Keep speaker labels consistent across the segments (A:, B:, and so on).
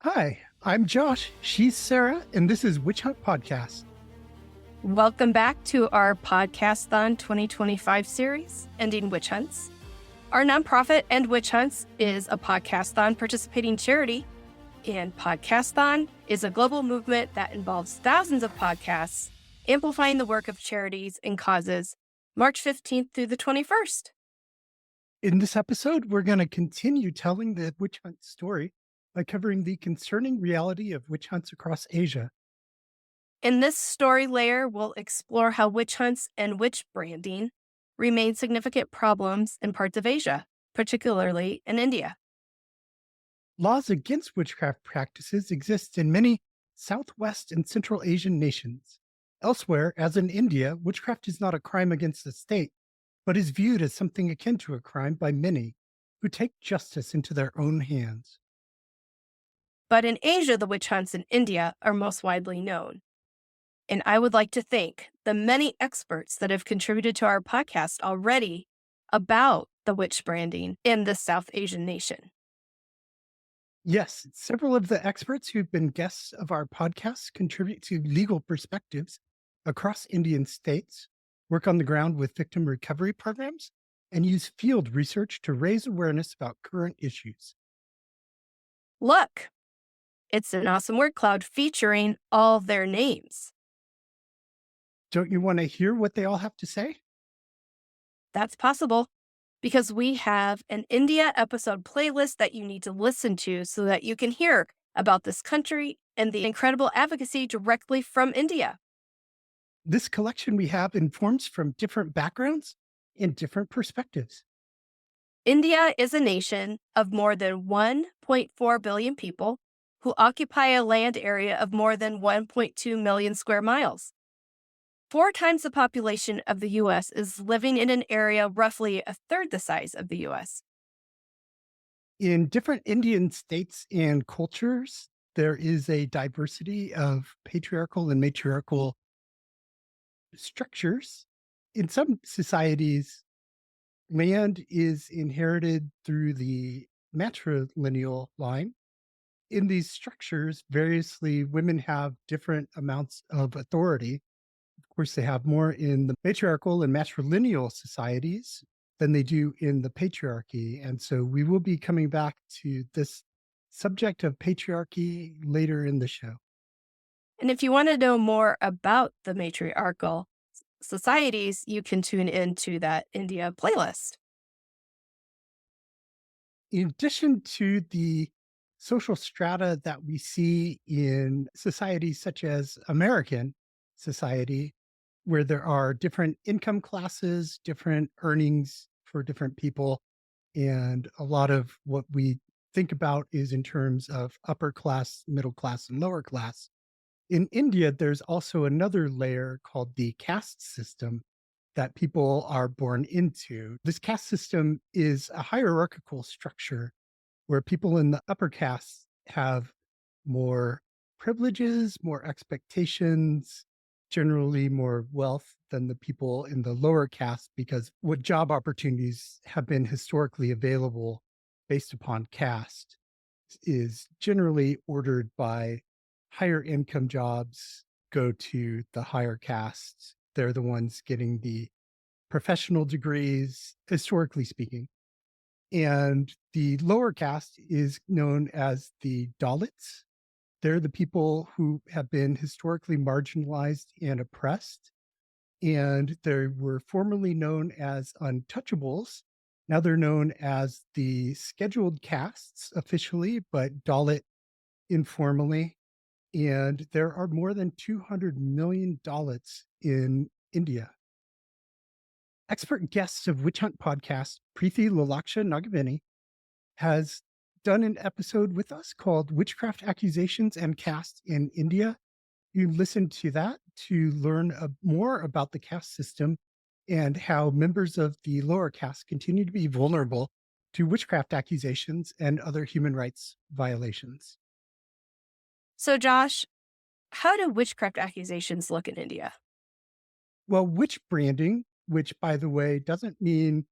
A: Hi, I'm Josh, she's Sarah, and this is Witch Hunt Podcast.
B: Welcome back to our Podcasthon 2025 series, Ending Witch Hunts. Our nonprofit End Witch Hunts is a Podcasthon participating charity, and Podcasthon is a global movement that involves thousands of podcasts amplifying the work of charities and causes March 15th through the 21st.
A: In this episode, we're going to continue telling the witch hunt story by covering the concerning reality of witch hunts across Asia.
B: In this story layer, we'll explore how witch hunts and witch branding remain significant problems in parts of Asia, particularly in India.
A: Laws against witchcraft practices exist in many Southwest and Central Asian nations. Elsewhere, as in India, witchcraft is not a crime against the state, but is viewed as something akin to a crime by many who take justice into their own hands.
B: But in Asia, the witch hunts in India are most widely known. And I would like to thank the many experts that have contributed to our podcast already about the witch branding in this South Asian nation.
A: Yes, several of the experts who've been guests of our podcast contribute to legal perspectives across Indian states, work on the ground with victim recovery programs, and use field research to raise awareness about current issues.
B: Look, it's an awesome word cloud featuring all their names.
A: Don't you want to hear what they all have to say?
B: That's possible because we have an India episode playlist that you need to listen to so that you can hear about this country and the incredible advocacy directly from India.
A: This collection we have informs from different backgrounds and different perspectives.
B: India is a nation of more than 1.4 billion people who occupy a land area of more than 1.2 million square miles. 4 times the population of the U.S. is living in an area roughly a third the size of the U.S.
A: In different Indian states and cultures, there is a diversity of patriarchal and matriarchal structures. In some societies, land is inherited through the matrilineal line. In these structures, variously, women have different amounts of authority. Of course, they have more in the matriarchal and matrilineal societies than they do in the patriarchy. And so we will be coming back to this subject of patriarchy later in the show.
B: And if you want to know more about the matriarchal societies, you can tune into that India playlist.
A: In addition to the social strata that we see in societies such as American society, where there are different income classes, different earnings for different people, and a lot of what we think about is in terms of upper class, middle class, and lower class. In India, there's also another layer called the caste system that people are born into. This caste system is a hierarchical structure where people in the upper caste have more privileges, more expectations, generally more wealth than the people in the lower caste, because what job opportunities have been historically available based upon caste is generally ordered by higher income jobs go to the higher castes. They're the ones getting the professional degrees, historically speaking. And the lower caste is known as the Dalits. They're the people who have been historically marginalized and oppressed. And they were formerly known as untouchables. Now they're known as the scheduled castes officially, but Dalit informally. And there are more than 200 million Dalits in India. Expert guests of Witch Hunt Podcast, Preethi Lalaksha Nagavini, has done an episode with us called Witchcraft Accusations and Caste in India. You listen to that to learn more about the caste system and how members of the lower caste continue to be vulnerable to witchcraft accusations and other human rights violations.
B: So, Josh, how do witchcraft accusations look in India?
A: Well, witch branding, which, by the way, doesn't mean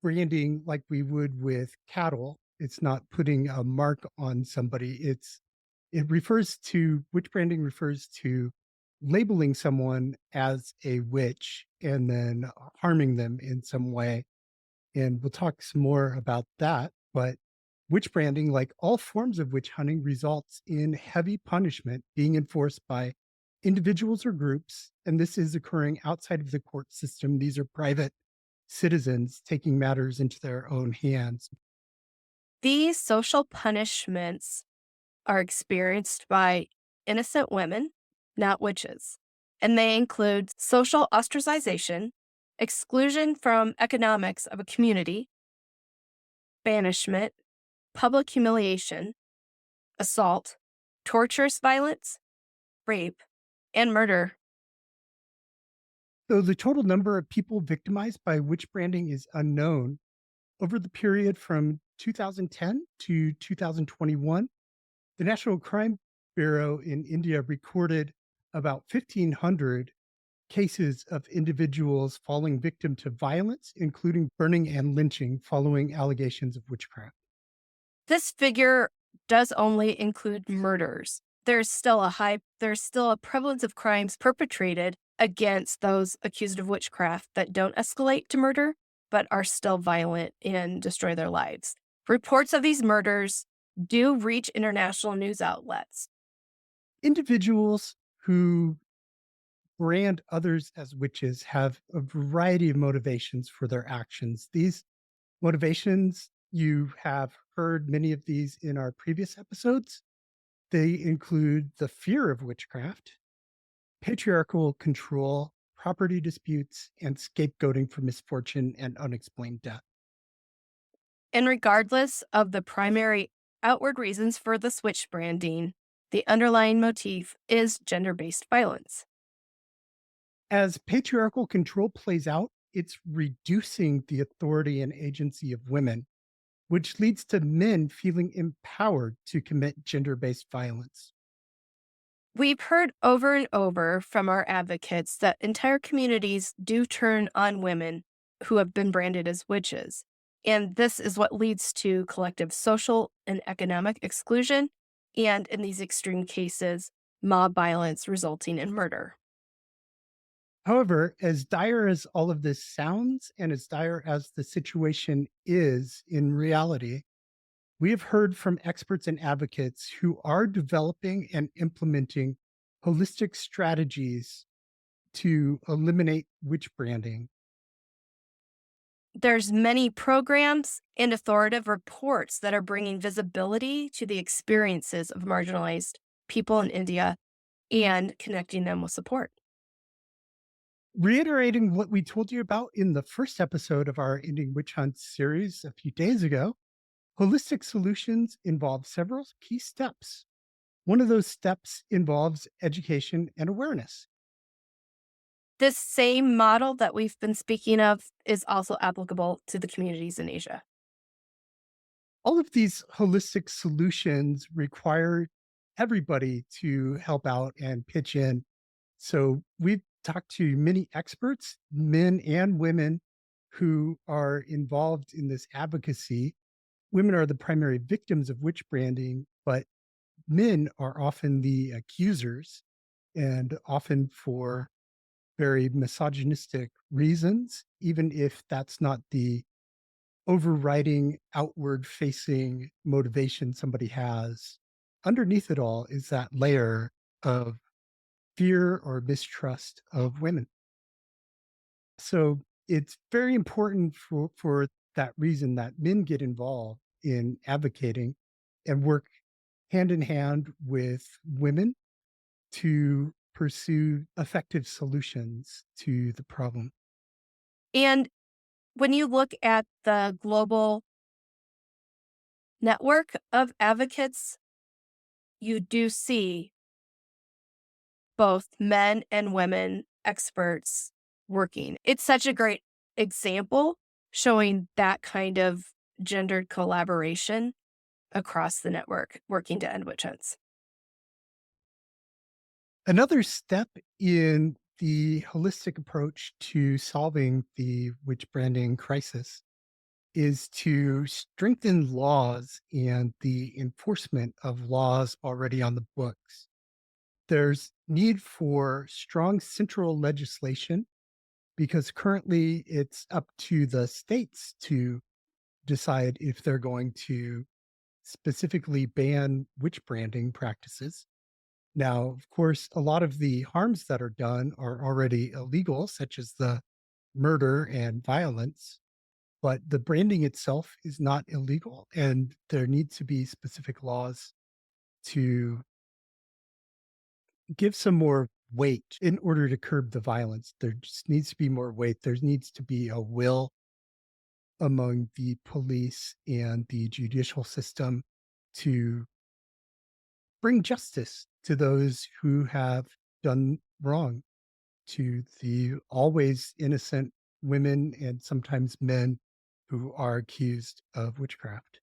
A: branding like we would with cattle, It's not putting a mark on somebody. Witch branding refers to labeling someone as a witch and then harming them in some way. And we'll talk some more about that. But witch branding, like all forms of witch hunting, results in heavy punishment being enforced by individuals or groups. And this is occurring outside of the court system. These are private citizens taking matters into their own hands.
B: These social punishments are experienced by innocent women, not witches, and they include social ostracization, exclusion from economics of a community, banishment, public humiliation, assault, torturous violence, rape, and murder.
A: So the total number of people victimized by witch branding is unknown. Over the period from 2010 to 2021, the National Crime Bureau in India recorded about 1,500 cases of individuals falling victim to violence, including burning and lynching following allegations of witchcraft.
B: This figure does only include murders. There's still a prevalence of crimes perpetrated against those accused of witchcraft that don't escalate to murder, but are still violent and destroy their lives. Reports of these murders do reach international news outlets.
A: Individuals who brand others as witches have a variety of motivations for their actions. These motivations, you have heard many of these in our previous episodes. They include the fear of witchcraft, patriarchal control, property disputes, and scapegoating for misfortune and unexplained death.
B: And regardless of the primary outward reasons for the switch branding, the underlying motif is gender based violence.
A: As patriarchal control plays out, it's reducing the authority and agency of women, which leads to men feeling empowered to commit gender based violence.
B: We've heard over and over from our advocates that entire communities do turn on women who have been branded as witches. And this is what leads to collective social and economic exclusion, and in these extreme cases, mob violence resulting in murder.
A: However, as dire as all of this sounds and as dire as the situation is in reality, we have heard from experts and advocates who are developing and implementing holistic strategies to eliminate witch branding.
B: There's many programs and authoritative reports that are bringing visibility to the experiences of marginalized people in India and connecting them with support.
A: Reiterating what we told you about in the first episode of our Ending Witch Hunts series a few days ago, holistic solutions involve several key steps. One of those steps involves education and awareness.
B: This same model that we've been speaking of is also applicable to the communities in Asia.
A: All of these holistic solutions require everybody to help out and pitch in. So we've talked to many experts, men and women, who are involved in this advocacy. Women are the primary victims of witch branding, but men are often the accusers, and often for very misogynistic reasons, even if that's not the overriding, outward facing motivation somebody has. Underneath it all is that layer of fear or mistrust of women. So it's very important for that reason that men get involved in advocating and work hand in hand with women to pursue effective solutions to the problem.
B: And when you look at the global network of advocates, you do see both men and women experts working. It's such a great example showing that kind of gendered collaboration across the network working to end witch hunts.
A: Another step in the holistic approach to solving the witch branding crisis is to strengthen laws and the enforcement of laws already on the books. There's need for strong central legislation because currently it's up to the states to decide if they're going to specifically ban witch branding practices. Now, of course, a lot of the harms that are done are already illegal, such as the murder and violence, but the branding itself is not illegal. And there need to be specific laws to give some more weight in order to curb the violence. There just needs to be more weight. There needs to be a will among the police and the judicial system to bring justice to those who have done wrong, to the always innocent women and sometimes men who are accused of witchcraft.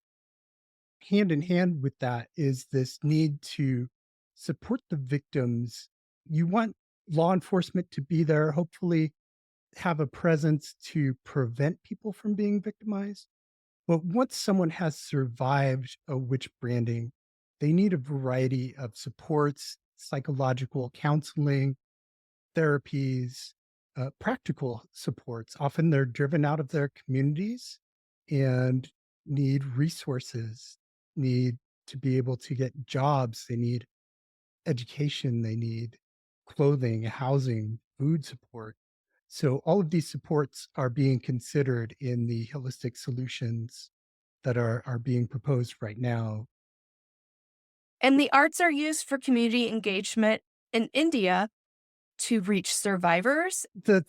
A: Hand in hand with that is this need to support the victims. You want law enforcement to be there, hopefully, have a presence to prevent people from being victimized. But once someone has survived a witch branding, they need a variety of supports, psychological counseling, therapies, practical supports. Often they're driven out of their communities and need resources, need to be able to get jobs. They need education, they need clothing, housing, food support. So all of these supports are being considered in the holistic solutions that are being proposed right now.
B: And the arts are used for community engagement in India to reach survivors.
A: The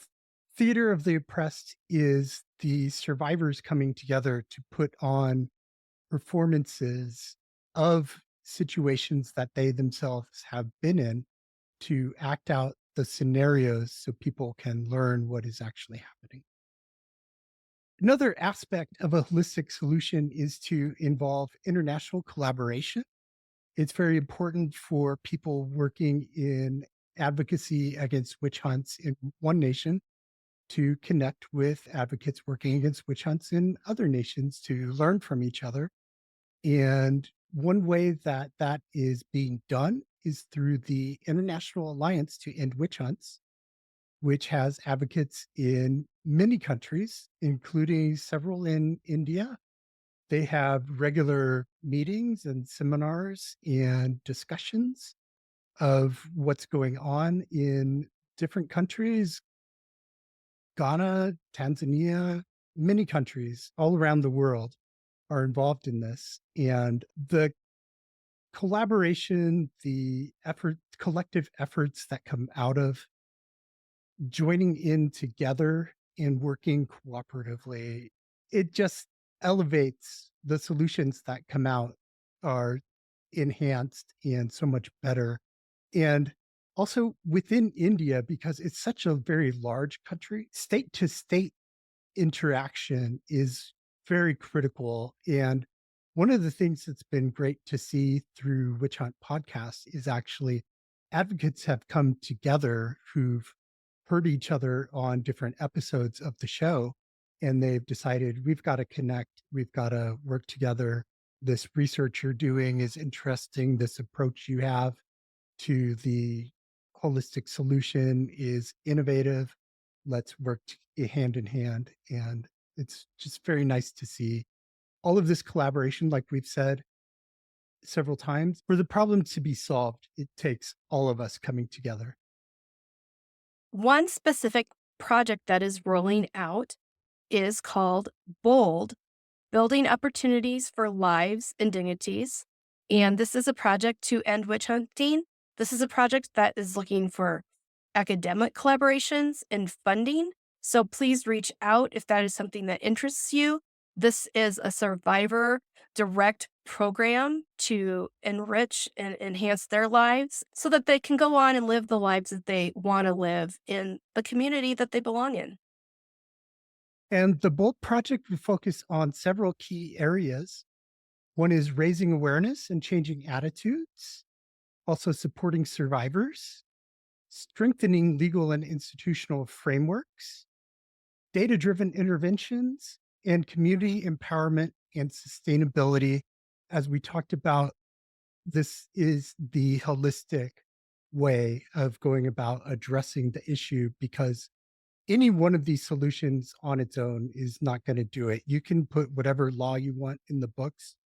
A: theater of the oppressed is the survivors coming together to put on performances of situations that they themselves have been in, to act out the scenarios so people can learn what is actually happening. Another aspect of a holistic solution is to involve international collaboration. It's very important for people working in advocacy against witch hunts in one nation to connect with advocates working against witch hunts in other nations to learn from each other. And one way that that is being done is through the International Alliance to End Witch Hunts, which has advocates in many countries, including several in India. They have regular meetings and seminars and discussions of what's going on in different countries, Ghana, Tanzania, many countries all around the world are involved in this. And the collaboration, the collective efforts that come out of joining in together and working cooperatively, it just elevates the solutions that come out are enhanced and so much better. And also within India, because it's such a very large country, state to state interaction is very critical. And one of the things that's been great to see through Witch Hunt Podcast is actually advocates have come together who've heard each other on different episodes of the show. And they've decided we've got to connect, we've got to work together. This research you're doing is interesting. This approach you have to the holistic solution is innovative. Let's work hand in hand. And it's just very nice to see all of this collaboration, like we've said several times. For the problem to be solved, it takes all of us coming together.
B: One specific project that is rolling out is called BOLD, Building Opportunities for Lives and Dignities. And this is a project to end witch hunting. This is a project that is looking for academic collaborations and funding. So please reach out if that is something that interests you. This is a survivor direct program to enrich and enhance their lives so that they can go on and live the lives that they want to live in the community that they belong in.
A: And the Bolt project will focus on several key areas. One is raising awareness and changing attitudes, also supporting survivors, strengthening legal and institutional frameworks, data driven interventions, and community empowerment and sustainability. As we talked about, this is the holistic way of going about addressing the issue because any one of these solutions on its own is not going to do it. You can put whatever law you want in the books.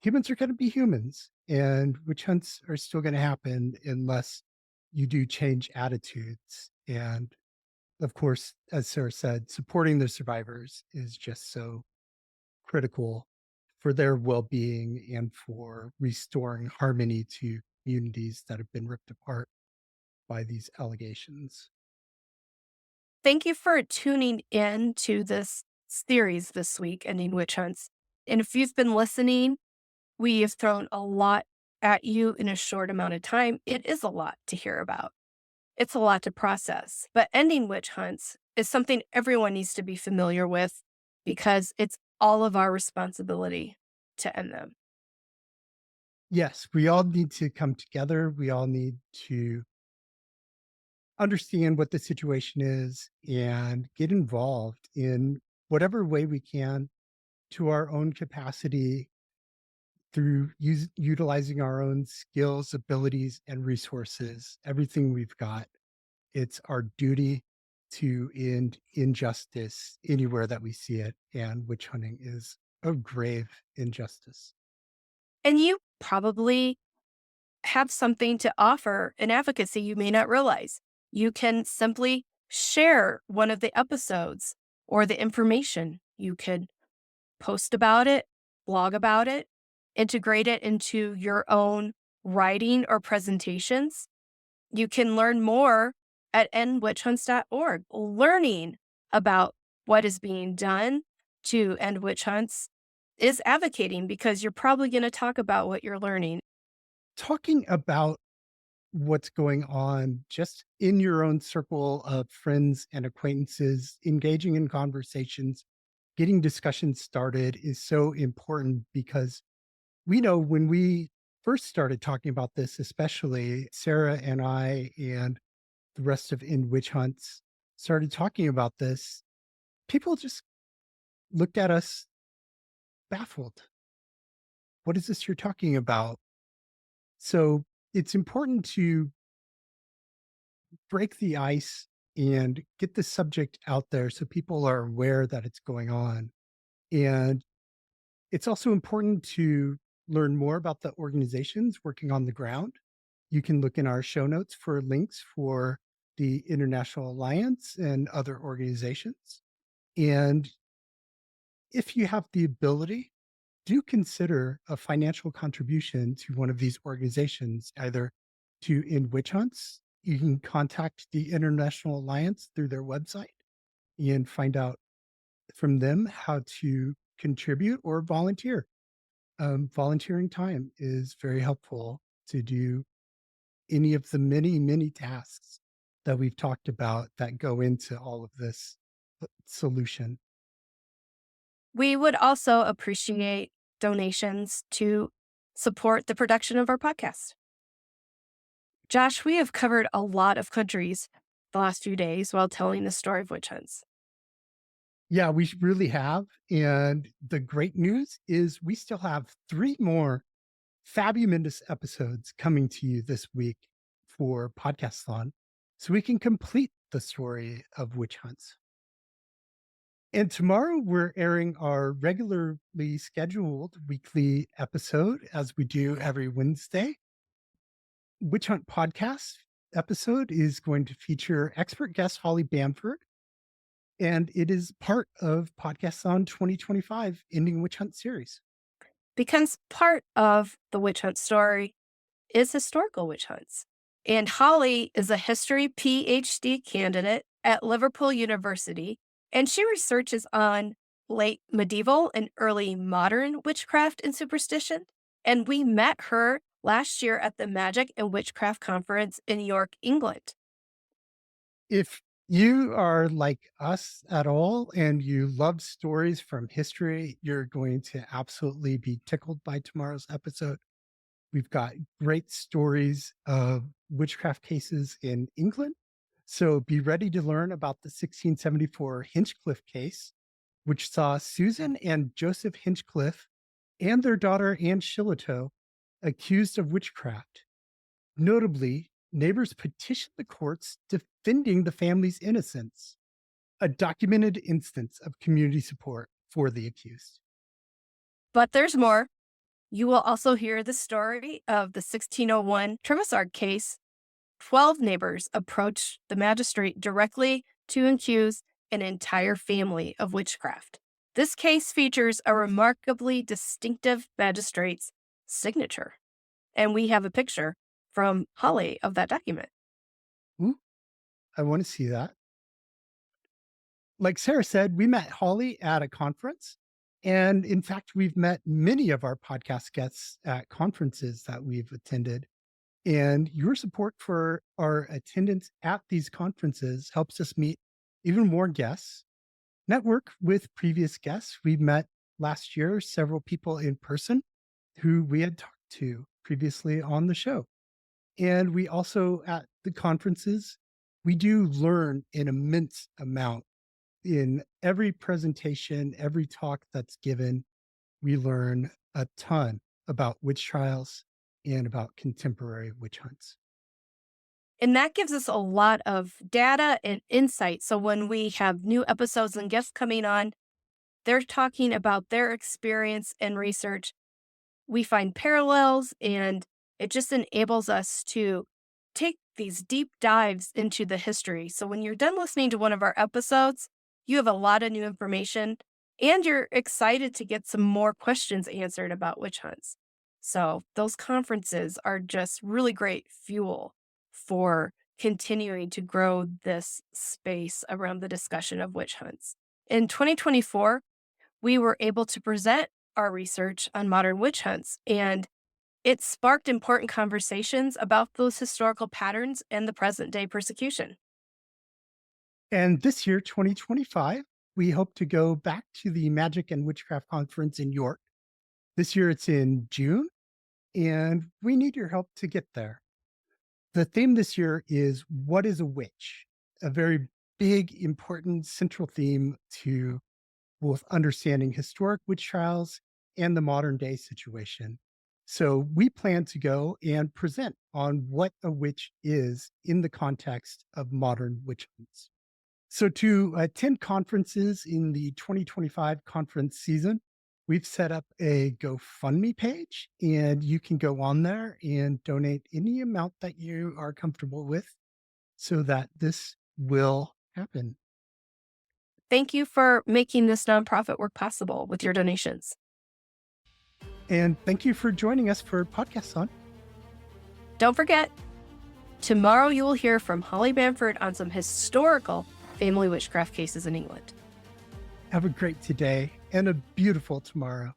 A: Humans are going to be humans, and witch hunts are still going to happen unless you do change attitudes. And of course, as Sarah said, supporting the survivors is just so critical for their well-being and for restoring harmony to communities that have been ripped apart by these allegations.
B: Thank you for tuning in to this series this week, Ending Witch Hunts. And if you've been listening, we have thrown a lot at you in a short amount of time. It is a lot to hear about. It's a lot to process. But ending witch hunts is something everyone needs to be familiar with because it's all of our responsibility to end them.
A: Yes, we all need to come together. We all need to understand what the situation is and get involved in whatever way we can to our own capacity through utilizing our own skills, abilities, and resources, everything we've got. It's our duty to end injustice anywhere that we see it. And witch hunting is a grave injustice.
B: And you probably have something to offer in advocacy you may not realize. You can simply share one of the episodes or the information. You could post about it, blog about it, integrate it into your own writing or presentations. You can learn more at endwitchhunts.org, learning about what is being done to end witch hunts is advocating because you're probably going to talk about what you're learning.
A: Talking about what's going on just in your own circle of friends and acquaintances, engaging in conversations, getting discussions started is so important because we know when we first started talking about this, especially Sarah and I and the rest of In Witch Hunts started talking about this, people just looked at us baffled. What is this you're talking about? So it's important to break the ice and get the subject out there so people are aware that it's going on. And it's also important to learn more about the organizations working on the ground. You can look in our show notes for links for the International Alliance and other organizations. And if you have the ability, do consider a financial contribution to one of these organizations, either to end witch hunts. You can contact the International Alliance through their website and find out from them how to contribute or volunteer. Volunteering time is very helpful to do any of the many, many tasks that we've talked about that go into all of this solution.
B: We would also appreciate donations to support the production of our podcast. Josh, we have covered a lot of countries the last few days while telling the story of witch hunts.
A: Yeah, we really have. And the great news is we still have three more fabulous episodes coming to you this week for Podcasthon so we can complete the story of witch hunts. And tomorrow we're airing our regularly scheduled weekly episode as we do every Wednesday. Witch Hunt Podcast episode is going to feature expert guest Holly Bamford, and it is part of Podcasthon 2025 Ending Witch Hunt series.
B: Because part of the witch hunt story is historical witch hunts. And Holly is a history PhD candidate at Liverpool University, and she researches on late medieval and early modern witchcraft and superstition. And we met her last year at the Magic and Witchcraft Conference in York, England.
A: If you are like us at all and you love stories from history, you're going to absolutely be tickled by tomorrow's episode. We've got great stories of witchcraft cases in England. So be ready to learn about the 1674 Hinchcliffe case, which saw Susan and Joseph Hinchcliffe and their daughter Anne Shillitoe accused of witchcraft. Notably, neighbors petitioned the courts defending the family's innocence, a documented instance of community support for the accused.
B: But there's more. You will also hear the story of the 1601 Trevisard case. 12 neighbors approached the magistrate directly to accuse an entire family of witchcraft. This case features a remarkably distinctive magistrate's signature. And we have a picture from Holly of that document.
A: Ooh, I want to see that. Like Sarah said, we met Holly at a conference. And in fact, we've met many of our podcast guests at conferences that we've attended. And your support for our attendance at these conferences helps us meet even more guests, network with previous guests. We met last year several people in person who we had talked to previously on the show. And we also, at the conferences, we do learn an immense amount. In every presentation, every talk that's given, we learn a ton about witch trials and about contemporary witch hunts.
B: And that gives us a lot of data and insight. So when we have new episodes and guests coming on, they're talking about their experience and research. We find parallels, and it just enables us to take these deep dives into the history. So when you're done listening to one of our episodes, you have a lot of new information and you're excited to get some more questions answered about witch hunts. So those conferences are just really great fuel for continuing to grow this space around the discussion of witch hunts. In 2024, we were able to present our research on modern witch hunts, and it sparked important conversations about those historical patterns and the present day persecution.
A: And this year, 2025, we hope to go back to the Magic and Witchcraft Conference in York. This year it's in June, and we need your help to get there. The theme this year is What is a Witch? A very big, important central theme to both understanding historic witch trials and the modern day situation. So we plan to go and present on what a witch is in the context of modern witch hunts. So to attend conferences in the 2025 conference season, we've set up a GoFundMe page, and you can go on there and donate any amount that you are comfortable with so that this will happen.
B: Thank you for making this nonprofit work possible with your donations.
A: And thank you for joining us for Podcasthon.
B: Don't forget, tomorrow you will hear from Holly Bamford on some historical family witchcraft cases in England.
A: Have a great today and a beautiful tomorrow.